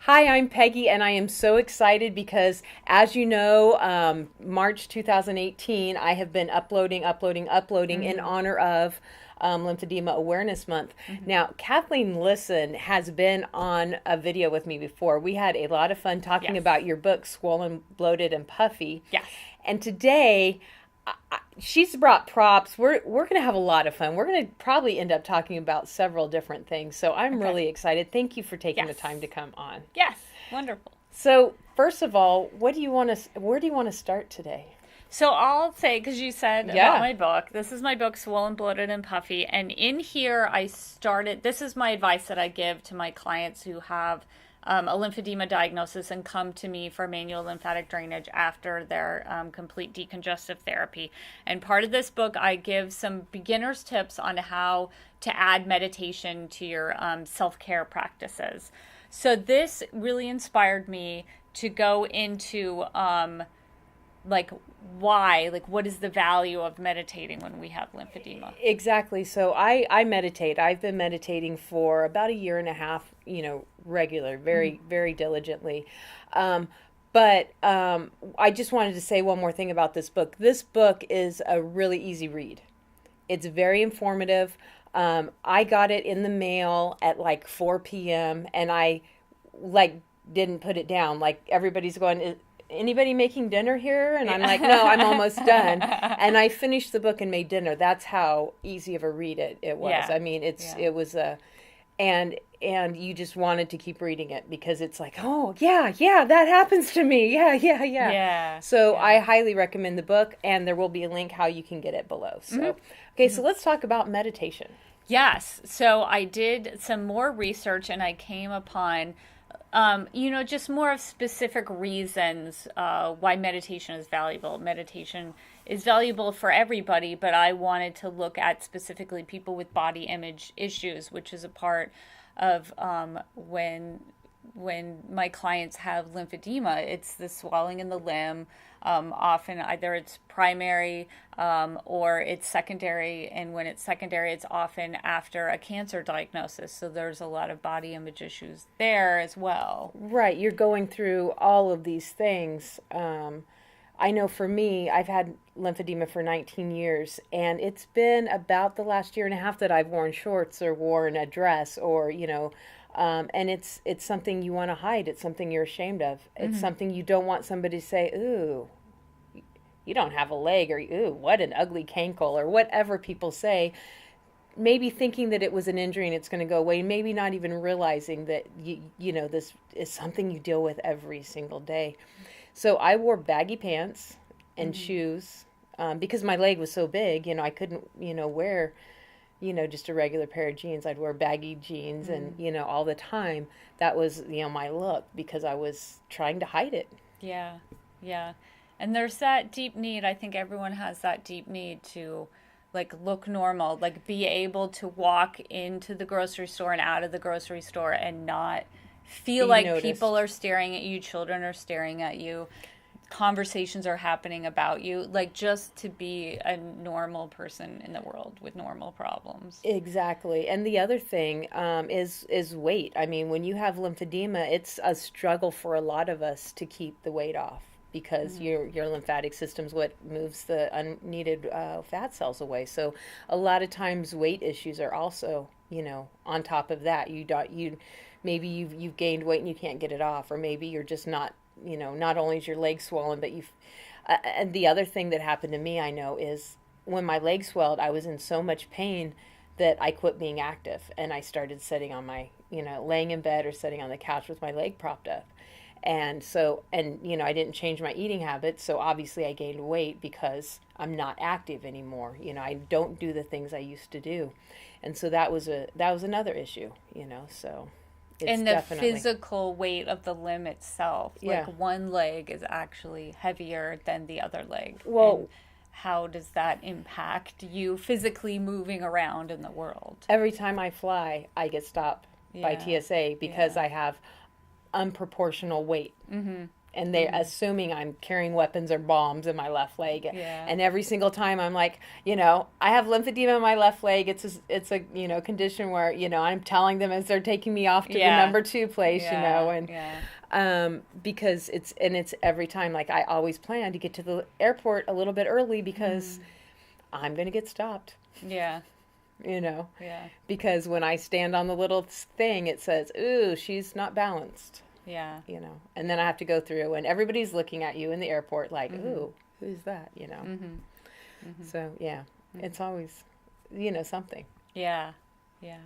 Hi, I'm Peggy, and I am so excited because, as you know, March 2018, I have been uploading in Mm-hmm. honor of Lymphedema Awareness Month. Mm-hmm. Now, Kathleen Lisson has been on a video with me before. We had a lot of fun talking Yes. about your book, Swollen, Bloated, and Puffy. Yes. And today, she's brought props. We're going to have a lot of fun. We're going to probably end up talking about several different things. So I'm Okay. really excited. Thank you for taking the time Yes. to come on. Yes. Wonderful. So, first of all, where do you want to start today? So I'll say, because you said about Yeah. my book, this is my book, Swollen, Bloated, and Puffy. And in here, this is my advice that I give to my clients who have a lymphedema diagnosis and come to me for manual lymphatic drainage after their complete decongestive therapy. And part of this book, I give some beginner's tips on how to add meditation to your self care practices. So this really inspired me to go into like what is the value of meditating when we have lymphedema. Exactly. So I meditate. I've been meditating for about a year and a half, regular, Mm-hmm. very diligently. But I just wanted to say one more thing about this book. This book is a really easy read. It's very informative. I got it in the mail at like 4 p.m. and I like didn't put it down. Like everybody's going, anybody making dinner here? And I'm like, no, I'm almost done. And I finished the book and made dinner. That's how easy of a read it was. Yeah. I mean, Yeah. it was a and you just wanted to keep reading it because it's like, oh yeah, that happens to me. Yeah. Yeah. So Yeah. I highly recommend the book, and there will be a link how you can get it below. So okay, Mm-hmm. so let's talk about meditation. Yes. So I did some more research and I came upon, just more of specific reasons why meditation is valuable. Meditation is valuable for everybody, but I wanted to look at specifically people with body image issues, which is a part of when my clients have lymphedema, it's the swelling in the limb. Often either it's primary or it's secondary. And when it's secondary, it's often after a cancer diagnosis. So there's a lot of body image issues there as well. Right, you're going through all of these things. I know for me, I've had lymphedema for 19 years, and it's been about the last year and a half that I've worn shorts or worn a dress or, and it's something you want to hide. It's something you're ashamed of. It's Mm-hmm. something you don't want somebody to say, ooh, you don't have a leg, or ooh, what an ugly cankle, or whatever people say. Maybe thinking that it was an injury and it's going to go away, maybe not even realizing that this is something you deal with every single day. So I wore baggy pants and Mm-hmm. shoes because my leg was so big. I couldn't wear just a regular pair of jeans. I'd wear baggy jeans and Mm-hmm. all the time. That was my look because I was trying to hide it. Yeah, yeah. And there's that deep need. I think everyone has that deep need to like look normal, like be able to walk into the grocery store and out of the grocery store and not feel Be like people noticed. are staring at you, children are staring at you, conversations are happening about you, like just to be a normal person in the world with normal problems. Exactly. And the other thing is weight. I mean, when you have lymphedema, it's a struggle for a lot of us to keep the weight off because Mm-hmm. your lymphatic system's what moves the unneeded fat cells away. So a lot of times weight issues are also, on top of that. Maybe you've gained weight and you can't get it off, or maybe you're just not, not only is your leg swollen, but you've and the other thing that happened to me, I know, is when my leg swelled, I was in so much pain that I quit being active and I started sitting on my, laying in bed or sitting on the couch with my leg propped up. And so, I didn't change my eating habits. So obviously I gained weight because I'm not active anymore. I don't do the things I used to do. And so that was another issue, so it's And the definitely, physical weight of the limb itself, like yeah. one leg is actually heavier than the other leg. And Well, how does that impact you physically moving around in the world? every time I fly, I get stopped by Yeah. TSA because Yeah. I have unproportional weight. and they're assuming I'm carrying weapons or bombs in my left leg. Yeah. And every single time I'm like, I have lymphedema in my left leg. It's a condition where, I'm telling them as they're taking me off to the number 2 place, because it's every time, like, I always plan to get to the airport a little bit early because I'm going to get stopped. Yeah. Yeah. Because when I stand on the little thing, it says, ooh, she's not balanced. Yeah. And then I have to go through, and everybody's looking at you in the airport like, ooh, who's that? So, it's always, something. Yeah. Yeah.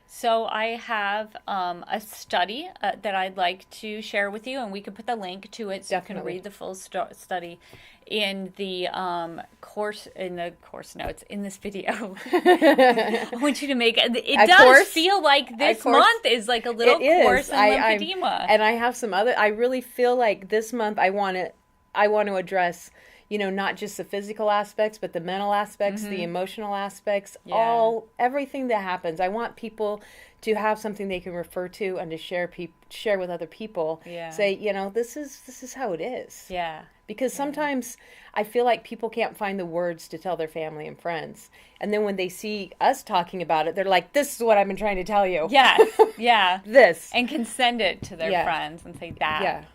So I have a study that I'd like to share with you, and we could put the link to it so Definitely. you can read the full study in the course notes in this video. I want you to make it. It does feel like this month is like a little course in lymphedema. And I have some other. I really feel like this month I want to address, not just the physical aspects, but the mental aspects, the emotional aspects, everything that happens. I want people to have something they can refer to and to share with other people. Yeah. Say, this is how it is. Yeah. Because sometimes I feel like people can't find the words to tell their family and friends. And then when they see us talking about it, they're like, this is what I've been trying to tell you. Yeah. Yeah. This. And can send it to their friends and say that.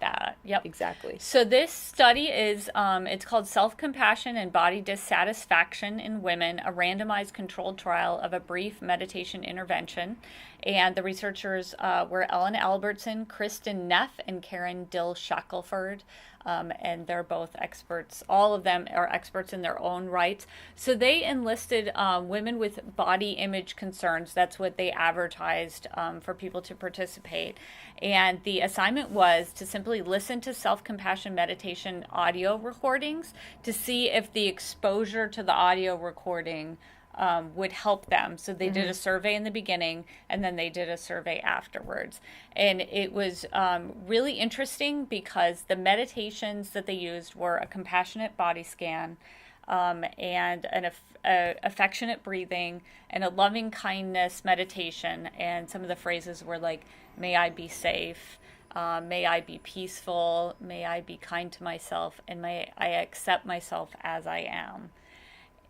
Yep. Exactly. So this study is, it's called Self-Compassion and Body Dissatisfaction in Women, a randomized controlled trial of a brief meditation intervention. And the researchers were Ellen Albertson, Kristen Neff, and Karen Dill Shackelford. And they're both experts. All of them are experts in their own rights. So they enlisted women with body image concerns. That's what they advertised for people to participate. And the assignment was to simply listen to self-compassion meditation audio recordings to see if the exposure to the audio recording would help them. So they did a survey in the beginning, and then they did a survey afterwards. And it was really interesting because the meditations that they used were a compassionate body scan, and an affectionate breathing, and a loving kindness meditation. And some of the phrases were like, may I be safe, may I be peaceful, may I be kind to myself, and may I accept myself as I am.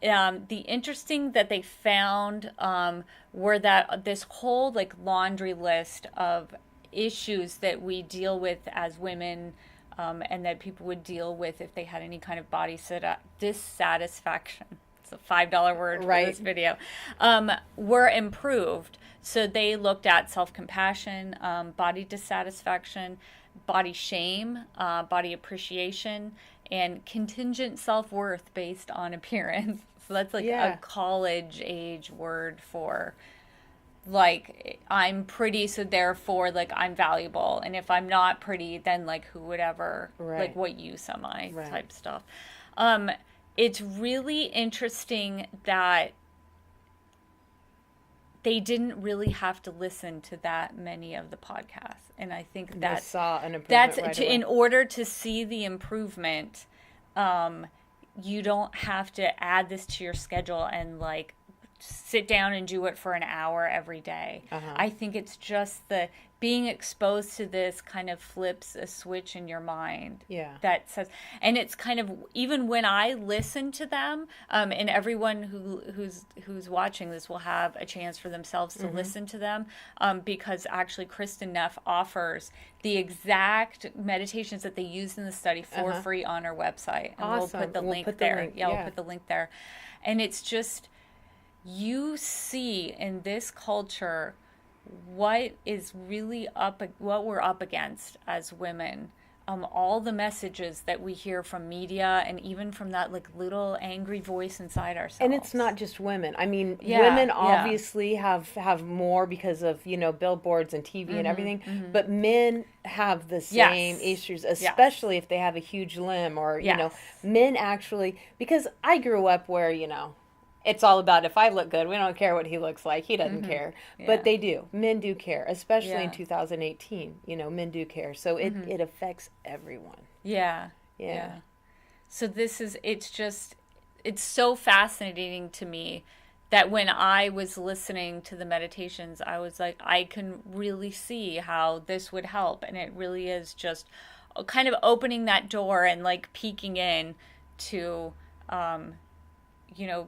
The interesting that they found were that this whole like laundry list of issues that we deal with as women, and that people would deal with if they had any kind of body dissatisfaction. It's a $5 word for this video. Were improved. So they looked at self-compassion, body dissatisfaction, body shame, body appreciation, and contingent self-worth based on appearance. So that's like a college age word for like, I'm pretty, so therefore like I'm valuable. And if I'm not pretty, then like who would ever, like what use am I type stuff. It's really interesting that they didn't really have to listen to that many of the podcasts. And I think that saw an improvement in order to see the improvement, you don't have to add this to your schedule and like sit down and do it for an hour every day. I think it's just the being exposed to this kind of flips a switch in your mind. That says, and it's kind of, even when I listen to them, and everyone who's watching this will have a chance for themselves to listen to them, because actually Kristen Neff offers the exact meditations that they used in the study for free on our website. And we'll put the link there. We'll put the link there. And it's just, you see in this culture what is really what we're up against as women. All the messages that we hear from media and even from that like little angry voice inside ourselves. And it's not just women. I mean, women obviously have more because of, billboards and TV and everything, but men have the same issues, especially if they have a huge limb or, men actually, because I grew up where, it's all about if I look good, we don't care what he looks like. He doesn't care. But they do. Men do care, especially in 2018. Men do care. So it affects everyone. Yeah. So it's so fascinating to me that when I was listening to the meditations, I was like, I can really see how this would help. And it really is just kind of opening that door and like peeking in to,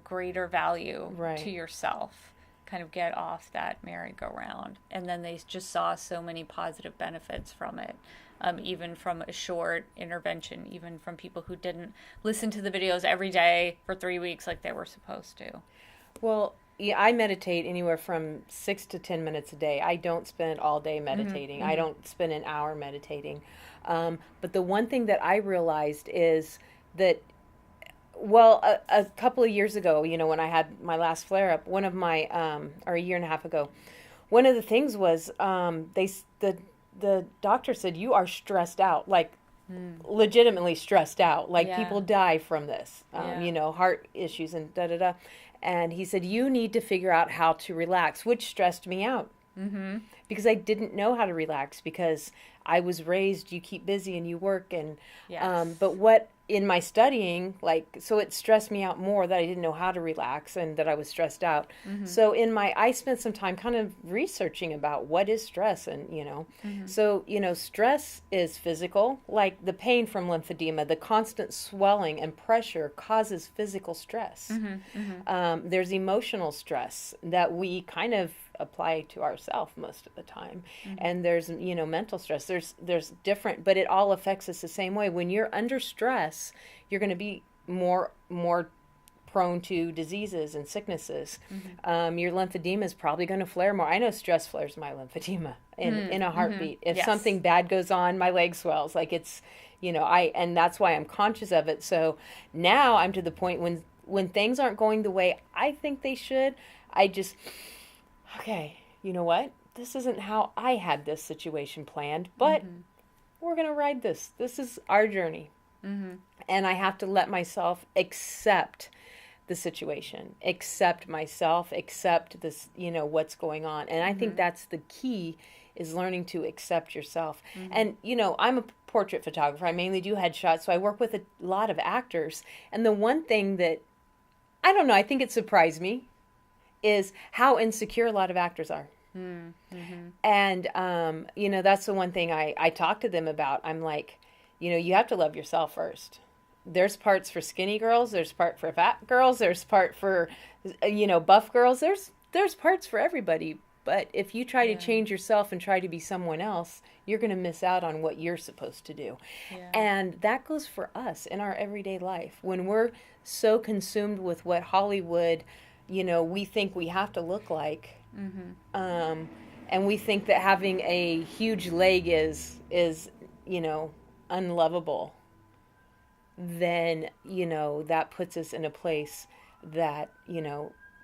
greater value Right. to yourself, kind of get off that merry-go-round. And then they just saw so many positive benefits from it, even from a short intervention, even from people who didn't listen to the videos every day for 3 weeks like they were supposed to. Well, yeah, I meditate anywhere from 6 to 10 minutes a day. I don't spend all day meditating. Mm-hmm. I don't spend an hour meditating. But the one thing that I realized is that, well, a couple of years ago, when I had my last flare up, one of my, or a year and a half ago, one of the things was the doctor said, you are stressed out, like legitimately stressed out. Like Yeah. people die from this, Yeah. heart issues and da da da. And he said, you need to figure out how to relax, which stressed me out. Mm-hmm. Because I didn't know how to relax, because I was raised, you keep busy and you work. And Yes. but what in my studying, so it stressed me out more that I didn't know how to relax and that I was stressed out. Mm-hmm. So I spent some time kind of researching about what is stress. And Mm-hmm. so stress is physical, like the pain from lymphedema, the constant swelling and pressure causes physical stress. Mm-hmm. Mm-hmm. There's emotional stress that we kind of apply to ourselves most of the time. Mm-hmm. And there's mental stress. There's different, but it all affects us the same way. When you're under stress, you're going to be more prone to diseases and sicknesses. Mm-hmm. Your lymphedema is probably going to flare more. I know stress flares my lymphedema in a heartbeat. If Yes. something bad goes on, my leg swells. Like it's and that's why I'm conscious of it. So now I'm to the point when things aren't going the way I think they should, I just, okay, you know what? This isn't how I had this situation planned, but we're going to ride this. This is our journey. Mm-hmm. And I have to let myself accept the situation, accept myself, accept this, what's going on. And I think that's the key, is learning to accept yourself. And, I'm a portrait photographer. I mainly do headshots, so I work with a lot of actors. And the one thing that, I don't know, I think it surprised me, is how insecure a lot of actors are. Mm-hmm. And, that's the one thing I talk to them about. I'm like, you have to love yourself first. There's parts for skinny girls. There's part for fat girls. There's part for, buff girls. There's parts for everybody. But if you try to change yourself and try to be someone else, you're going to miss out on what you're supposed to do. Yeah. And that goes for us in our everyday life. When we're so consumed with what Hollywood, we think we have to look like. Mm-hmm. And we think that having a huge leg is unlovable, then, that puts us in a place that,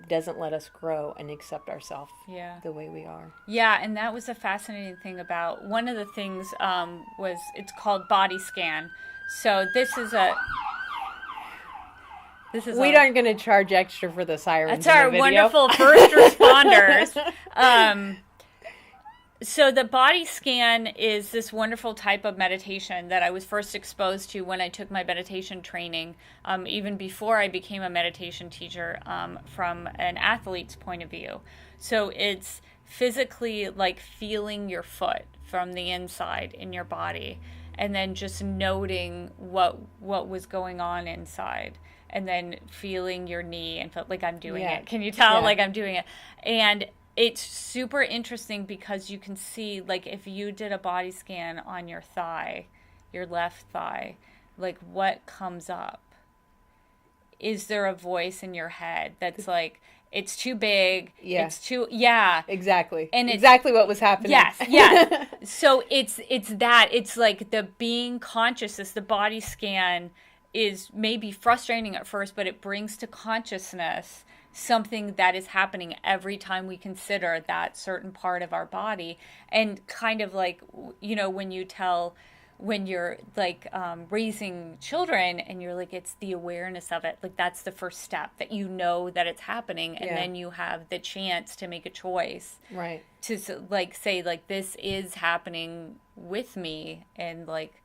doesn't let us grow and accept ourselves the way we are. Yeah, and that was a fascinating thing about, one of the things was, it's called body scan. So this is we aren't going to charge extra for the sirens. That's our wonderful first responders. So the body scan is this wonderful type of meditation that I was first exposed to when I took my meditation training, even before I became a meditation teacher, from an athlete's point of view. So it's physically like feeling your foot from the inside in your body, and then just noting what was going on inside. And then feeling your knee and felt like I'm doing it. Can you tell? Like I'm doing it. And it's super interesting because you can see, like, if you did a body scan on your thigh, your left thigh, like what comes up? Is there a voice in your head that's like, it's too big. Yeah. It's too, Exactly. And exactly what was happening. Yes. So it's that. It's like the being conscious, the body scan is maybe frustrating at first, but it brings to consciousness something that is happening every time we consider that certain part of our body. And kind of like, when you're like raising children and you're like, it's the awareness of it. Like that's the first step, that that it's happening. And then you have the chance to make a choice. Right. To like say like, this is happening with me, and like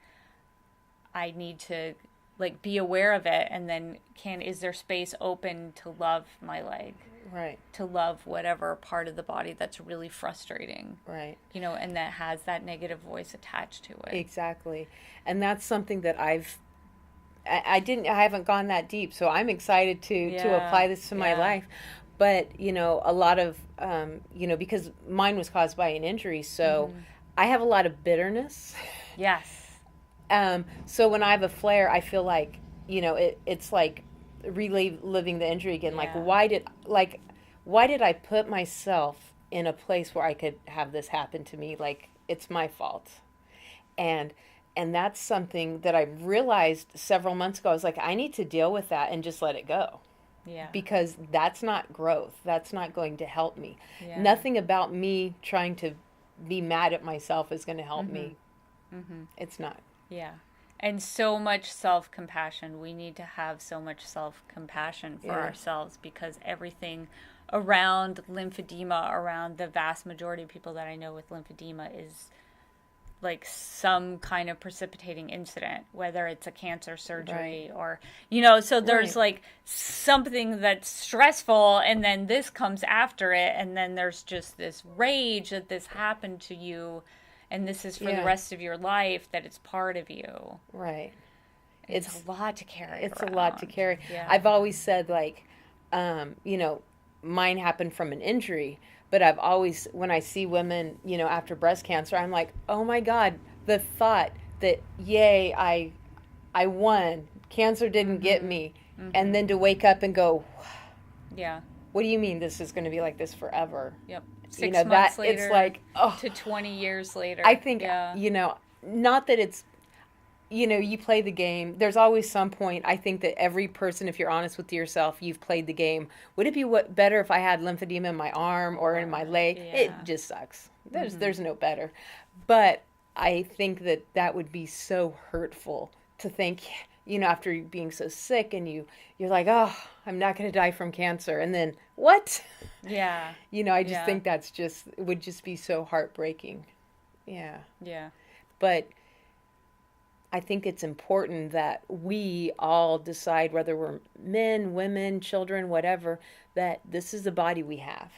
I need to like be aware of it, and then is there space open to love my leg? Right. To love whatever part of the body that's really frustrating. Right. You know, and that has that negative voice attached to it. Exactly. And that's something that I haven't gone that deep, so I'm excited to apply this to my life. But, you know, a lot of, you know, because mine was caused by an injury, so I have a lot of bitterness. Yes. So when I have a flare, I feel like, you know, it's like reliving the injury again. Like, why did I put myself in a place where I could have this happen to me? Like, it's my fault. And that's something that I realized several months ago. I was like, I need to deal with that and just let it go. Yeah. Because that's not growth. That's not going to help me. Yeah. Nothing about me trying to be mad at myself is going to help me. It's not. Yeah. And so much self-compassion. We need to have so much self-compassion for ourselves, because everything around lymphedema, around the vast majority of people that I know with lymphedema, is like some kind of precipitating incident, whether it's a cancer surgery or, you know, so there's like something that's stressful, and then this comes after it, and then there's just this rage that this happened to you, and this is for the rest of your life, that it's part of you. Right. It's a lot to carry. It's around. A lot to carry. Yeah. I've always said, like, you know, mine happened from an injury, but I've always, when I see women, you know, after breast cancer, I'm like, oh my God, the thought that, yay, I won. Cancer didn't get me. And then to wake up and go, yeah, what do you mean this is going to be like this forever? Yep. 6 you know, months that later, it's like, oh, to 20 years later. I think, you know, not that it's, you know, you play the game. There's always some point. I think that every person, if you're honest with yourself, you've played the game. Would it be better if I had lymphedema in my arm or in my leg? Yeah. It just sucks. There's no better. But I think that would be so hurtful to think, you know, after being so sick and you're like, oh, I'm not going to die from cancer. And then what? Yeah. You know, I just think it would just be so heartbreaking. Yeah. Yeah. But I think it's important that we all decide, whether we're men, women, children, whatever, that this is the body we have.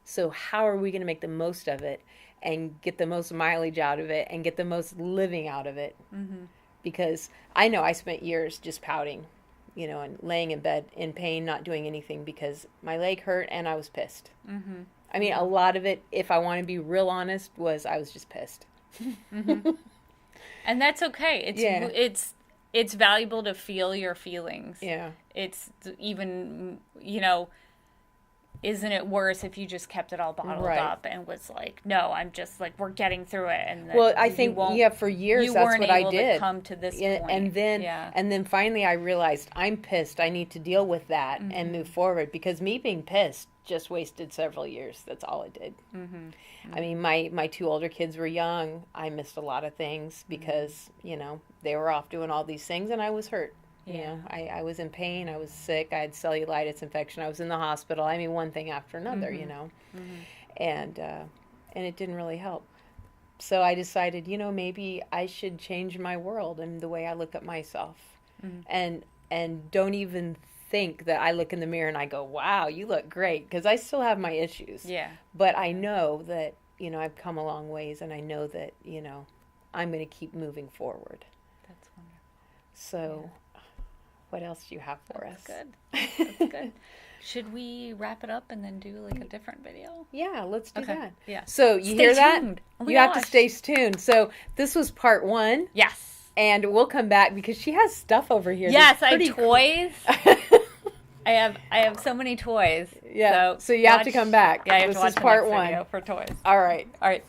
So how are we going to make the most of it and get the most mileage out of it and get the most living out of it? Because I know I spent years just pouting, you know, and laying in bed in pain, not doing anything because my leg hurt and I was pissed. I mean, a lot of it, if I want to be real honest, was I was just pissed. And that's okay. It's valuable to feel your feelings. Yeah. It's even, you know, isn't it worse if you just kept it all bottled up and was like, no, I'm just like, we're getting through it. And then well, I think, for years, that's what I did. To come to this point. And then finally I realized I'm pissed. I need to deal with that and move forward, because me being pissed just wasted several years. That's all it did. I mean, my 2 older kids were young. I missed a lot of things because, you know, they were off doing all these things and I was hurt. You know, I was in pain. I was sick. I had cellulitis infection. I was in the hospital. I mean, one thing after another, you know, and it didn't really help. So I decided, you know, maybe I should change my world and the way I look at myself, and don't even think that I look in the mirror and I go, wow, you look great, because I still have my issues. Yeah. But I know that, you know, I've come a long ways, and I know that, you know, I'm going to keep moving forward. That's wonderful. So what else do you have for us? Good. That's good. Should we wrap it up and then do like a different video? Yeah, let's do that. Yeah. So you hear that? Oh you have to stay tuned. So this was part 1. Yes. And we'll come back because she has stuff over here. Yes, I have toys. I have so many toys. Yeah. So you have to come back. Yeah, I have this to watch is part the next 1 video for toys. All right. All right.